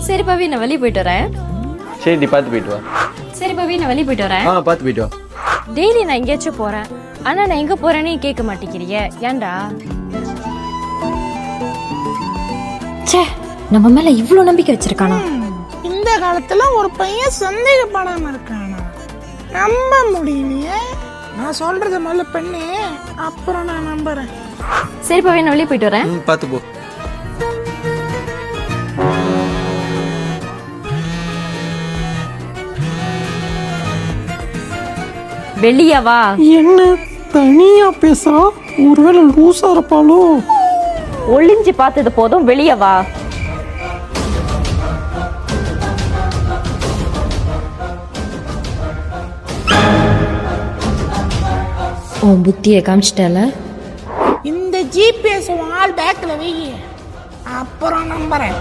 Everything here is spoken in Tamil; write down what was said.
சரி பவி, நான் வெளியே போயிட்டு வரேன். சரி பார்த்து போயிட்டு வா. சரி பவி, நான் வெளியே போயிட்டு வரேன். பார்த்து போயிட்டு வா. டெய்லி நான் எங்கேயாச்சும் போறேன், ஆனா நான் எங்க போறேன்னு கேட்க மாட்டேங்கிறிய, ஏன்டா? ச்சே, நம்ம மேல இவ்வளவு நம்பிக்கை வச்சிருக்கானா? இந்த காலத்துல ஒரு பையன் சந்தேகப்படாம இருக்கானா? நம்ப முடியலையே. நான் சொல்றத முதல்ல பண்ணு, அப்புறம் நான் நம்புறேன். சரி பவி, நான் வெளியே போயிட்டு வரேன். பார்த்து போ. வெளியே வா. என்ன தனியா பேசுறா? ஒருவேளை லூசா இருப்பாளோ? ஒளிஞ்சு பார்த்தது போதும், வெளியே வா. உன் புத்தியை காமிச்சிட்டல. இந்த ஜிபிஎஸ் ஆல் பேக்ல வை, அப்புறம் நம்புறேன்.